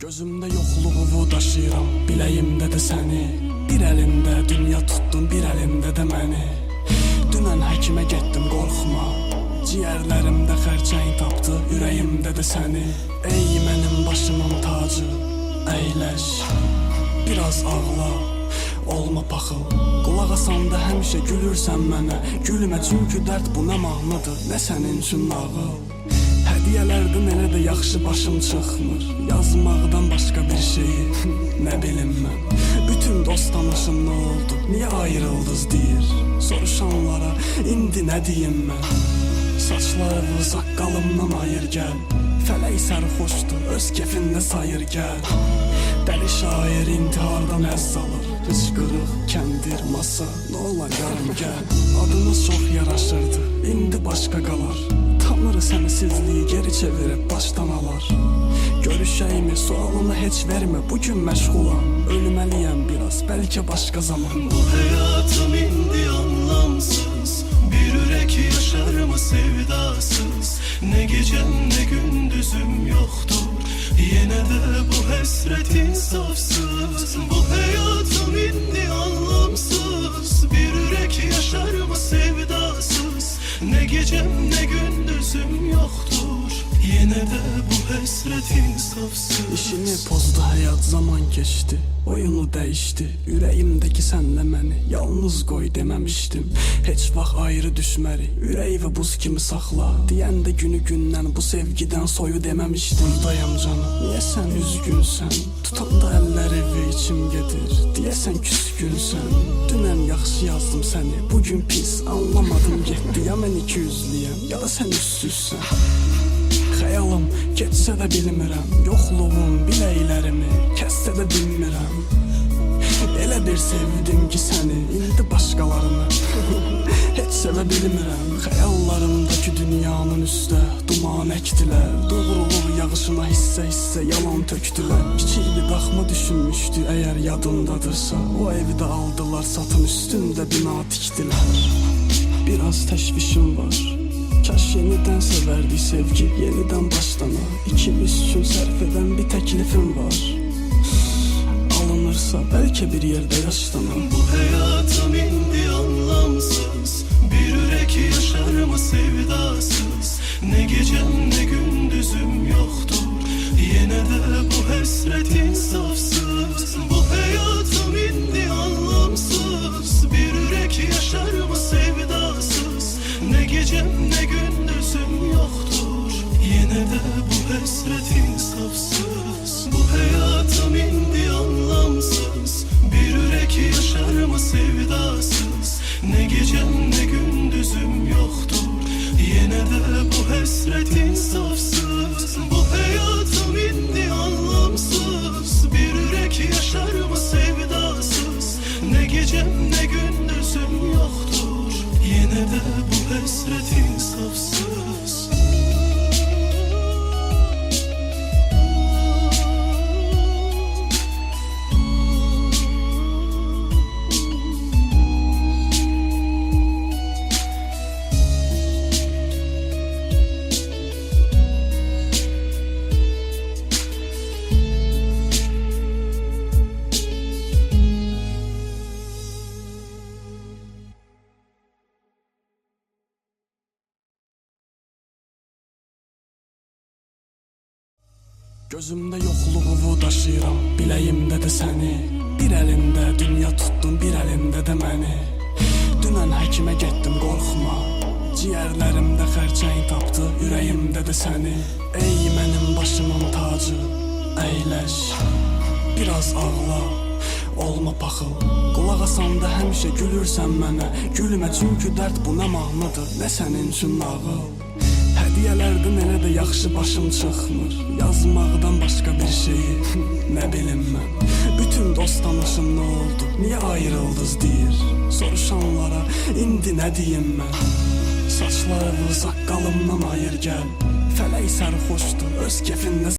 Gözümdə yoxluğumu daşıyıram, biləyimdə də səni. Bir əlində dünya tutdun, bir əlində də məni. Dünən həkimə getdim, qorxma. Ciyərlərimdə xərçəng tapdı, ürəyimdə də səni. Ey mənim başımın tacı, əyləş, biraz ağla, olma paxıl. Qulaq asanda həmişə gülürsən mənə. Gülmə çünki dərd bu nə mahnıdır, nə sənin üçün nağıl. Hədiyələrdən elə də yaxşı başım çıxmır. Yazmaqdan başqa bir şeyi nə bilim mən. Bütün dost tanışım nə oldu, niyə ayrıldınız deyir. Soruşanlara indi nə deyim mən. Saçlarını saqqalımdan ayır gəl. Fələk sərxoşdur, öz kefində sayır gəl. Dəli şair intihardan əzz alır. Hıçqırıq, kəndir, masa, nə ola yarım gəl. Adınız çox yaraşırdı, indi başqa qalar. Tanrı sənsizliyi geri çevirib başdan alar. Görüşəyimi, sualını heç vermə, bugün məşğulam. Ölməliyəm biraz, bəlkə başqa zaman. Bu həyatım indi anlamsız. Bir ürək yaşar mı sevdasız? Ne gecem ne gündüzüm yoktur. Yine de bu həsrət insafsız. Bu həyatım indi anlamsız. Bir ürək yaşar mı sevdasız? Ne gecem ne gündüzüm yoktur. Yine de bu həsrət insafsız. İşini pozdu həyat, zaman keçdi, oyunu dəyişdi. Ürəyimdəki sənlə məni yalnız qoy deməmişdim. Heç vaxt ayrı düşməri, ürək və buz kimi saxla. Deyəndə günü gündən bu sevgidən soyu deməmişdim. Buradayam canım, niyə sən üzgünsən? Tutanda əlləri və içim gedir, deyəsən küskünsən. Dünən yaxşı yazdım səni, bugün pis, anlamadım getdi. Ya mən ikiyüzlüyəm, ya da sən üstsüzsən. Xəyalım getsə də bilmirəm, yoxluğum biləklərimi kəssə də bilmirəm. Elə bir sevdim ki səni, indi başqalarını heç sevə bilmirəm. Xəyallarımdakı dünyanın üstə duman əkdilər. Doğruluq yağışına hissə-hissə yalan tökdülər. Kiçik bir daxma düşünmüşdü, əgər yadındadırsa. O evi də aldılar, satın üstündə bina tikdilər. Biraz təşvişim var, kaş yenidən sevərdik sevgi, yenidən başlana. İkimiz üçün sərf edən bir təklifim var. Alınırsa bəlkə bir yerdə yaşlanam. Bu həyatım indi anlamsız. Bir ürək yaşar mı sevdasız? Ne gecem ne gündüzüm yoktur. Yine de bu həsrət insafsız. Bu həyatım indi anlamsız. Bir ürək yaşar mı sevdasız? Ne gecem ne gündüzüm yoktur. Yine de bu həsrət insafsız. Bu həyatım indi anlamsız. Bir ürək yaşar mı sevdasız? Ne gecem ne gündüzüm yoktur. Yine de bu həsrət insafsız. Bu həyatım indi anlamsız. Bir ürək yaşar mı sevdasız? Ne gecem ne gündüzüm yoktur. Yine de bu həsrət insafsız. Gözümdə yoxluğumu daşıyıram, biləyimdə də səni. Bir əlində dünya tutdun, bir əlində də məni. Dünən həkimə getdim, qorxma. Ciyərlərimdə xərçəng tapdı, ürəyimdə də səni. Ey mənim başımın tacı, əyləş, biraz ağla, olma paxıl. Qulaq asanda həmişə gülürsən mənə. Gülmə çünki dərd bu nə mahnıdır, nə sənin üçün nağıl. Hədiyələrdən elə də yaxşı başım çıxmır. Yazmaqdan başqa bir şeyi nə bilim mən. Bütün dost tanışım nə oldu, niyə ayrıldınız deyir. Soruşanlara indi nə deyim mən. Saçlarını saqqalımdan ayır gəl. Fələk sərxoşdur, öz kefində